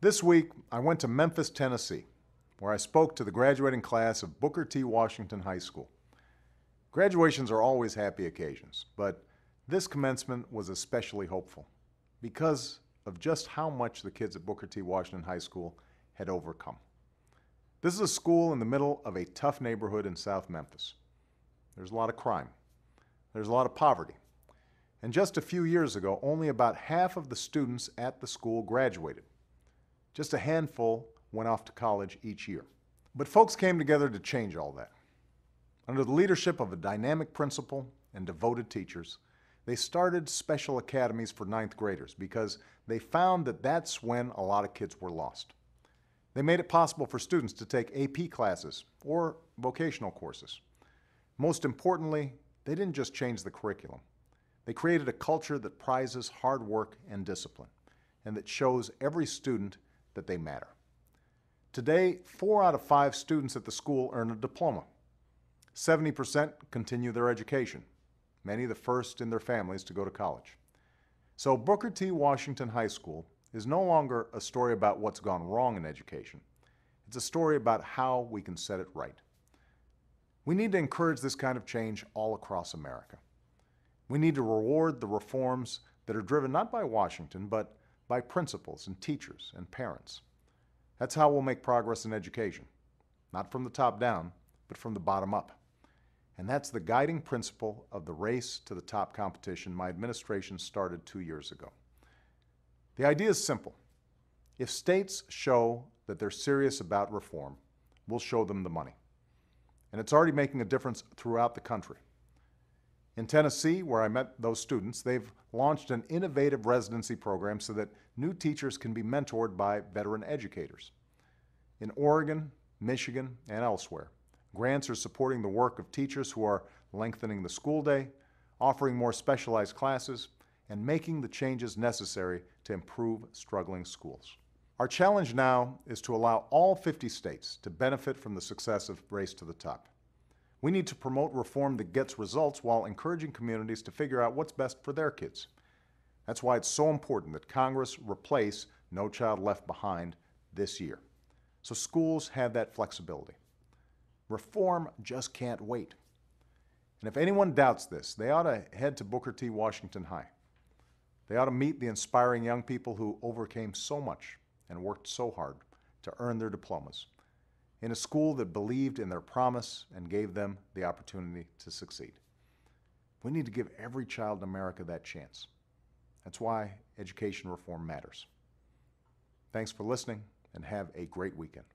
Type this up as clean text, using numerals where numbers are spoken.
This week, I went to Memphis, Tennessee, where I spoke to the graduating class of Booker T. Washington High School. Graduations are always happy occasions, but this commencement was especially hopeful because of just how much the kids at Booker T. Washington High School had overcome. This is a school in the middle of a tough neighborhood in South Memphis. There's a lot of crime. There's a lot of poverty. And just a few years ago, only about half of the students at the school graduated. Just a handful went off to college each year. But folks came together to change all that. Under the leadership of a dynamic principal and devoted teachers, they started special academies for ninth graders because they found that that's when a lot of kids were lost. They made it possible for students to take AP classes or vocational courses. Most importantly, they didn't just change the curriculum. They created a culture that prizes hard work and discipline, and that shows every student that they matter. Today, 4 out of 5 students at the school earn a diploma. 70% continue their education, many the first in their families to go to college. So Booker T. Washington High School is no longer a story about what's gone wrong in education. It's a story about how we can set it right. We need to encourage this kind of change all across America. We need to reward the reforms that are driven not by Washington, but by principals and teachers and parents. That's how we'll make progress in education, not from the top down, but from the bottom up. And that's the guiding principle of the Race to the Top competition my administration started 2 years ago. The idea is simple. If states show that they're serious about reform, we'll show them the money. And it's already making a difference throughout the country. In Tennessee, where I met those students, they've launched an innovative residency program so that new teachers can be mentored by veteran educators. In Oregon, Michigan, and elsewhere, grants are supporting the work of teachers who are lengthening the school day, offering more specialized classes, and making the changes necessary to improve struggling schools. Our challenge now is to allow all 50 states to benefit from the success of Race to the Top. We need to promote reform that gets results while encouraging communities to figure out what's best for their kids. That's why it's so important that Congress replace No Child Left Behind this year, so schools have that flexibility. Reform just can't wait. And if anyone doubts this, they ought to head to Booker T. Washington High. They ought to meet the inspiring young people who overcame so much and worked so hard to earn their diplomas in a school that believed in their promise and gave them the opportunity to succeed. We need to give every child in America that chance. That's why education reform matters. Thanks for listening, and have a great weekend.